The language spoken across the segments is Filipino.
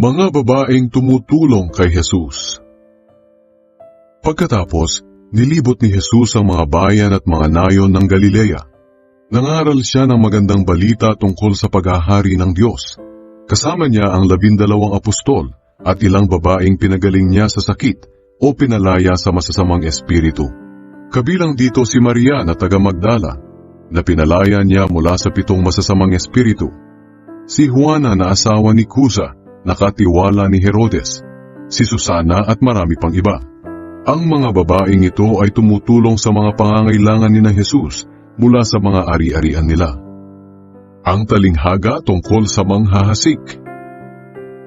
Mga babaeng tumutulong kay Jesus. Pagkatapos, nilibot ni Jesus ang mga bayan at mga nayon ng Galilea. Nangaral siya ng magandang balita tungkol sa paghahari ng Diyos. Kasama niya ang 12 apostol at ilang babaeng pinagaling niya sa sakit o pinalaya sa masasamang espiritu. Kabilang dito si Maria na taga Magdala, na pinalaya niya mula sa 7 masasamang espiritu. Si Juana na asawa ni Cuza, nakatiwala ni Herodes, si Susana at marami pang iba. Ang mga babaeng ito ay tumutulong sa mga pangangailangan ni na Jesus mula sa mga ari-arian nila. Ang talinghaga tungkol sa manghahasik.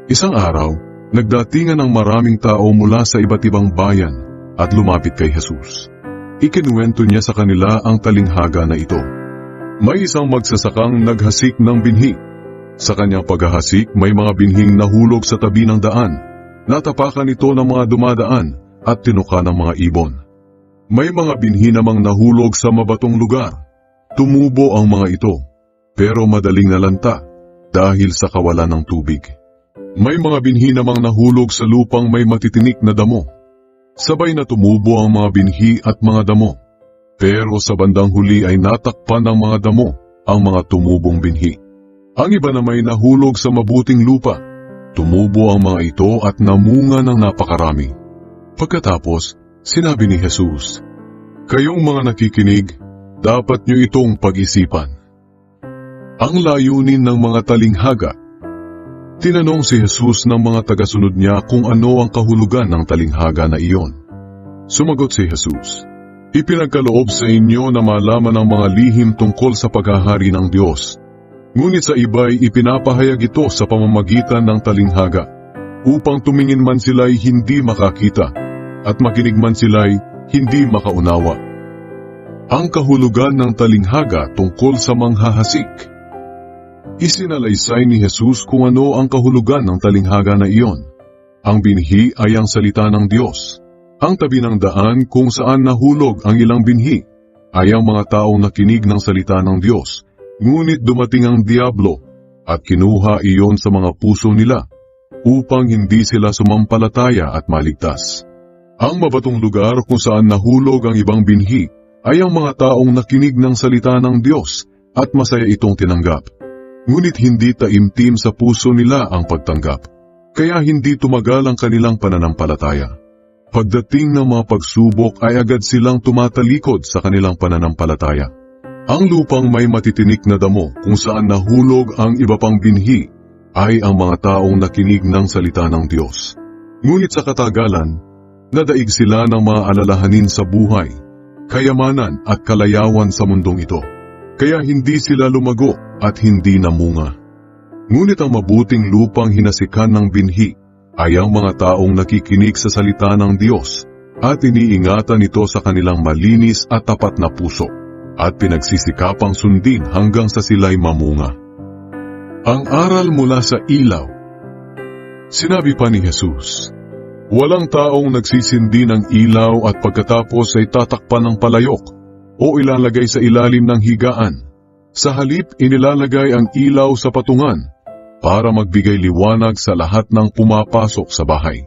Isang araw, nagdatingan ang maraming tao mula sa iba't ibang bayan at lumapit kay Jesus. Ikinuwento niya sa kanila ang talinghaga na ito. May isang magsasakang naghasik ng binhi. Sa kanyang paghahasik, may mga binhing nahulog sa tabi ng daan. Natapakan ito ng mga dumadaan at tinuka ng mga ibon. May mga binhi namang nahulog sa mabatong lugar. Tumubo ang mga ito, pero madaling nalanta dahil sa kawalan ng tubig. May mga binhi namang nahulog sa lupang may matitinik na damo. Sabay na tumubo ang mga binhi at mga damo. Pero sa bandang huli ay natakpan ng mga damo ang mga tumubong binhi. Ang iba na may nahulog sa mabuting lupa. Tumubo ang mga ito at namunga ng napakarami. Pagkatapos, sinabi ni Jesus, "Kayong mga nakikinig, dapat nyo itong pag-isipan." Ang layunin ng mga talinghaga. Tinanong si Jesus ng mga tagasunod niya kung ano ang kahulugan ng talinghaga na iyon. Sumagot si Jesus, "Ipinagkaloob sa inyo na malaman ang mga lihim tungkol sa paghahari ng Diyos. Ngunit sa iba'y ipinapahayag ito sa pamamagitan ng talinghaga, upang tumingin man sila'y hindi makakita, at makinig man sila'y hindi makaunawa." Ang kahulugan ng talinghaga tungkol sa manghahasik. Isinalaysay ni Jesus kung ano ang kahulugan ng talinghaga na iyon. Ang binhi ay ang salita ng Diyos. Ang tabi ng daan kung saan nahulog ang ilang binhi ay ang mga taong nakinig ng salita ng Diyos. Ngunit dumating ang Diablo at kinuha iyon sa mga puso nila upang hindi sila sumampalataya at maligtas. Ang mabatong lugar kung saan nahulog ang ibang binhi ay ang mga taong nakinig ng salita ng Diyos at masaya itong tinanggap. Ngunit hindi taimtim sa puso nila ang pagtanggap, kaya hindi tumagal ang kanilang pananampalataya. Pagdating ng mga pagsubok ay agad silang tumatalikod sa kanilang pananampalataya. Ang lupang may matitinik na damo kung saan nahulog ang iba pang binhi ay ang mga taong nakinig ng salita ng Diyos. Ngunit sa katagalan, nadaig sila ng mga alalahanin sa buhay, kayamanan at kalayawan sa mundong ito. Kaya hindi sila lumago at hindi namunga. Ngunit ang mabuting lupang hinasikan ng binhi ay ang mga taong nakikinig sa salita ng Diyos at iniingatan ito sa kanilang malinis at tapat na puso, at pinagsisikapang sundin hanggang sa sila'y mamunga. Ang aral mula sa ilaw. Sinabi pa ni Jesus, "Walang taong nagsisindi ng ilaw at pagkatapos ay tatakpan ng palayok o ilalagay sa ilalim ng higaan. Sa halip, inilalagay ang ilaw sa patungan para magbigay liwanag sa lahat ng pumapasok sa bahay.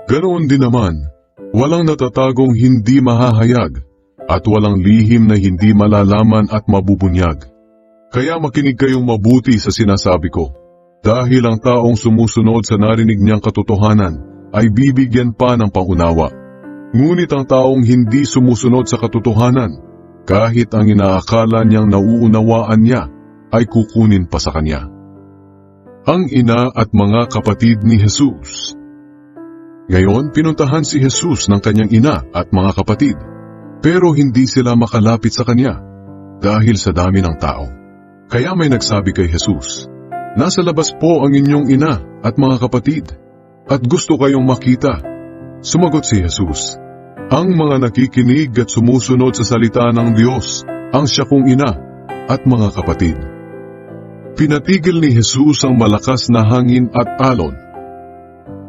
Ganoon din naman, walang natatagong hindi mahahayag at walang lihim na hindi malalaman at mabubunyag. Kaya makinig kayong mabuti sa sinasabi ko, dahil ang taong sumusunod sa narinig niyang katotohanan ay bibigyan pa ng pangunawa. Ngunit ang taong hindi sumusunod sa katotohanan, kahit ang inaakala niyang nauunawaan niya, ay kukunin pa sa kanya." Ang ina at mga kapatid ni Jesus. Ngayon, pinuntahan si Jesus ng kanyang ina at mga kapatid. Pero hindi sila makalapit sa kanya dahil sa dami ng tao. Kaya may nagsabi kay Jesus, "Nasa labas po ang inyong ina at mga kapatid, at gusto kayong makita." Sumagot si Jesus, "Ang mga nakikinig at sumusunod sa salita ng Diyos, ang siya kong ina at mga kapatid." Pinatigil ni Jesus ang malakas na hangin at alon.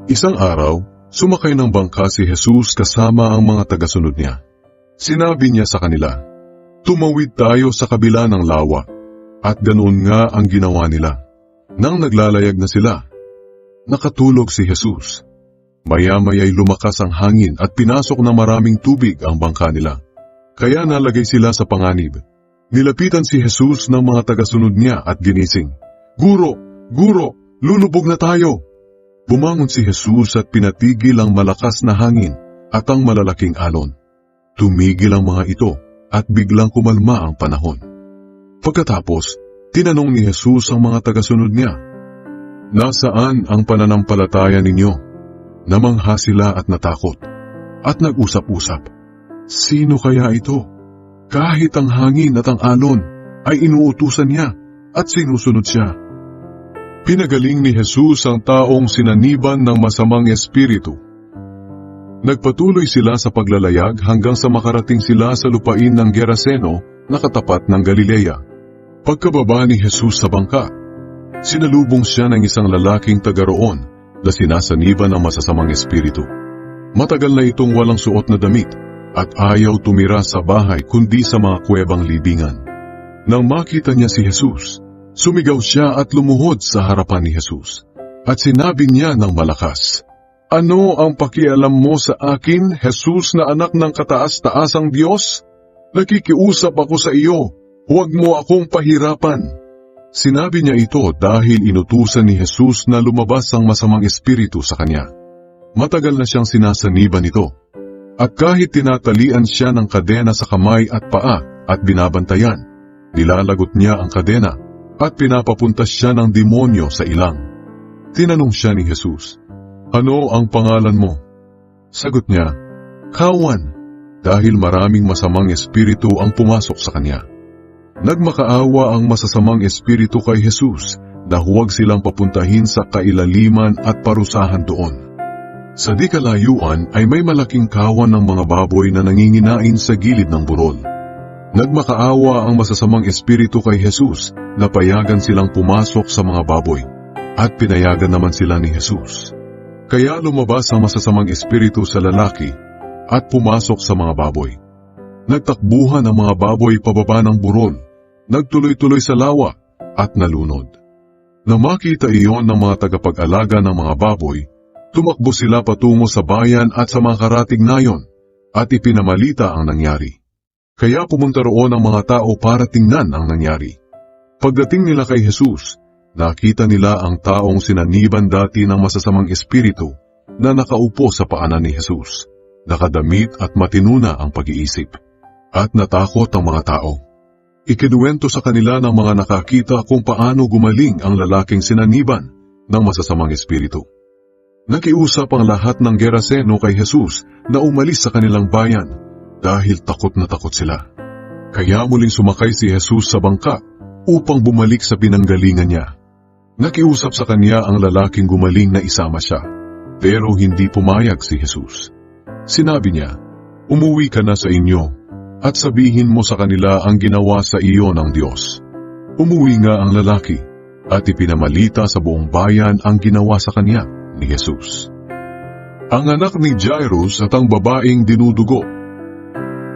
Isang araw, sumakay ng bangka si Jesus kasama ang mga tagasunod niya. Sinabi niya sa kanila, "Tumawid tayo sa kabila ng lawa." At ganoon nga ang ginawa nila. Nang naglalayag na sila, Nakatulog si Jesus. Maya-maya'y lumakas ang hangin at pinasok ng maraming tubig ang bangka nila. Kaya nalagay sila sa panganib. Nilapitan si Jesus ng mga tagasunod niya at ginising. Guro! Guro! Lulubog na tayo! Bumangon si Jesus at pinatigil ang malakas na hangin at ang malalaking alon. Tumigil ang mga ito at biglang kumalma ang panahon. Pagkatapos, tinanong ni Jesus ang mga tagasunod niya, nasaan ang pananampalataya ninyo? Namangha sila at natakot, at nag-usap-usap. Sino kaya ito? Kahit ang hangin at ang alon ay inuutusan niya at sinusunod siya. Pinagaling ni Jesus ang taong sinaniban ng masamang espiritu. Nagpatuloy sila sa paglalayag hanggang sa makarating sila sa lupain ng Geraseno na katapat ng Galilea. Pagkababa ni Jesus sa bangka, sinalubong siya ng isang lalaking taga-roon na sinasaniban ng masasamang espiritu. Matagal na itong walang suot na damit at ayaw tumira sa bahay kundi sa mga kuwebang libingan. Nang makita niya si Jesus, sumigaw siya at lumuhod sa harapan ni Jesus. At sinabi niya ng malakas, ano ang pakialam mo sa akin, Jesus na anak ng kataas-taasang Diyos? Nakikiusap ako sa iyo, huwag mo akong pahirapan. Sinabi niya ito dahil inutusan ni Jesus na lumabas ang masamang espiritu sa kanya. Matagal na siyang sinasaniban ito. At kahit tinatalian siya ng kadena sa kamay at paa at binabantayan, nilalagot niya ang kadena at pinapapunta siya ng demonyo sa ilang. Tinanong siya ni Jesus, ano ang pangalan mo? Sagot niya, Kawan, dahil maraming masamang espiritu ang pumasok sa kanya. Nagmakaawa ang masasamang espiritu kay Jesus na huwag silang papuntahin sa kailaliman at parusahan doon. Sa di kalayuan ay may malaking kawan ng mga baboy na nanginginain sa gilid ng burol. Nagmakaawa ang masasamang espiritu kay Jesus na payagan silang pumasok sa mga baboy at pinayagan naman sila ni Jesus. Kaya lumabas ang masasamang espiritu sa lalaki at pumasok sa mga baboy. Nagtakbuhan ang mga baboy pababa ng burol, nagtuloy-tuloy sa lawa at nalunod. Nang makita iyon ng mga tagapag-alaga ng mga baboy, tumakbo sila patungo sa bayan at sa mga karatig nayon at ipinamalita ang nangyari. Kaya pumunta roon ang mga tao para tingnan ang nangyari. Pagdating nila kay Jesus, nakita nila ang taong sinaniban dati ng masasamang espiritu na nakaupo sa paanan ni Jesus. Nakadamit at matinuna ang pag-iisip. At natakot ang mga tao. Ikinuwento sa kanila ng mga nakakita kung paano gumaling ang lalaking sinaniban ng masasamang espiritu. Nakiusap ang lahat ng Geraseno kay Jesus na umalis sa kanilang bayan dahil takot na takot sila. Kaya muling sumakay si Jesus sa bangka upang bumalik sa pinanggalingan niya. Nakiusap sa kanya ang lalaking gumaling na isama siya, pero hindi pumayag si Jesus. Sinabi niya, umuwi ka na sa inyo at sabihin mo sa kanila ang ginawa sa iyo ng Diyos. Umuwi nga ang lalaki at ipinamalita sa buong bayan ang ginawa sa kanya ni Jesus. Ang anak ni Jairus at ang babaeng dinudugo.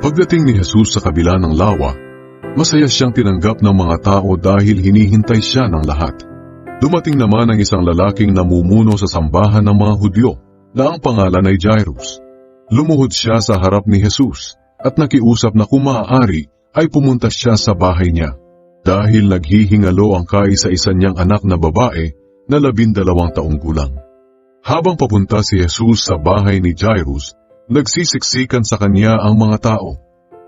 Pagdating ni Jesus sa kabila ng lawa, masaya siyang tinanggap ng mga tao dahil hinihintay siya ng lahat. Dumating naman ang isang lalaking namumuno sa sambahan ng mga Hudyo na ang pangalan ay Jairus. Lumuhod siya sa harap ni Jesus at nakiusap na kung maaari ay pumunta siya sa bahay niya dahil naghihingalo ang kaisa-isa niyang anak na babae na 12 taong gulang. Habang papunta si Jesus sa bahay ni Jairus, nagsisiksikan sa kanya ang mga tao.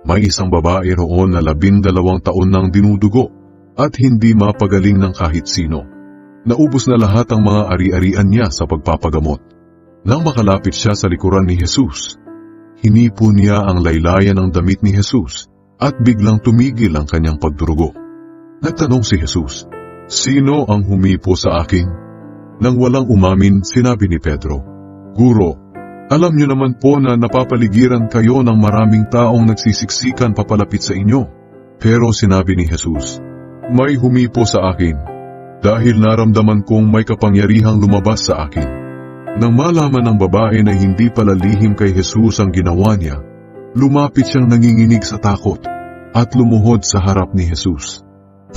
May isang babae roon na 12 taon nang dinudugo at hindi mapagaling ng kahit sino. Naubos na lahat ang mga ari-arian niya sa pagpapagamot. Nang makalapit siya sa likuran ni Jesus, hinipo niya ang laylayan ng damit ni Jesus at biglang tumigil ang kanyang pagdurugo. Nagtanong si Jesus, sino ang humipo sa akin? Nang walang umamin, sinabi ni Pedro, Guro, alam niyo naman po na napapaligiran kayo ng maraming taong nagsisiksikan papalapit sa inyo. Pero sinabi ni Jesus, may humipo sa akin dahil naramdaman kong may kapangyarihang lumabas sa akin. Nang malaman ng babae na hindi pala lihim kay Jesus ang ginawa niya, lumapit siyang nanginginig sa takot at lumuhod sa harap ni Jesus.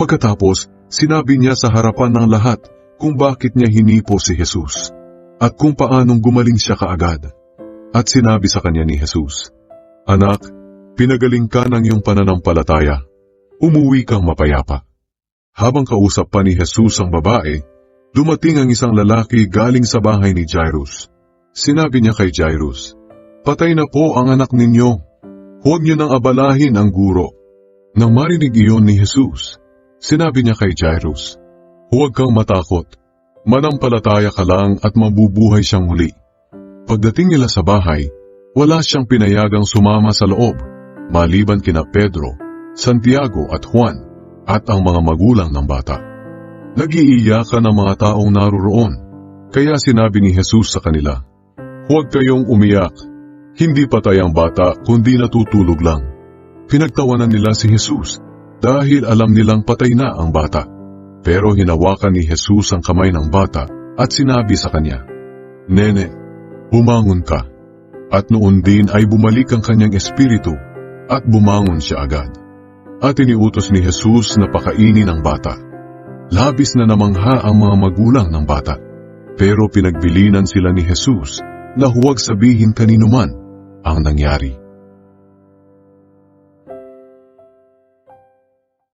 Pagkatapos, sinabi niya sa harapan ng lahat kung bakit niya hinipo si Jesus at kung paanong gumaling siya kaagad. At sinabi sa kanya ni Jesus, "Anak, pinagaling ka ng iyong pananampalataya. Umuwi kang mapayapa." Habang kausap pa ni Jesus ang babae, dumating ang isang lalaki galing sa bahay ni Jairus. Sinabi niya kay Jairus, "Patay na po ang anak ninyo. Huwag niyo nang abalahin ang guro." Nang marinig iyon ni Jesus, sinabi niya kay Jairus, "Huwag kang matakot. Manampalataya ka lang at mabubuhay siyang muli." Pagdating nila sa bahay, wala siyang pinayagang sumama sa loob, maliban kina Pedro, Santiago at Juan, at ang mga magulang ng bata. Nag-iiyakan ang mga taong naroroon, kaya sinabi ni Jesus sa kanila, "Huwag kayong umiyak. Hindi patay ang bata kundi natutulog lang." Pinagtawanan nila si Jesus dahil alam nilang patay na ang bata. Pero hinawakan ni Jesus ang kamay ng bata at sinabi sa kanya, "Nene, bumangon ka." At noon din ay bumalik ang kanyang espiritu at bumangon siya agad. At iniutos ni Jesus na pakainin ang bata. Labis na namangha ang mga magulang ng bata. Pero pinagbilinan sila ni Jesus na huwag sabihin kaninuman ang nangyari.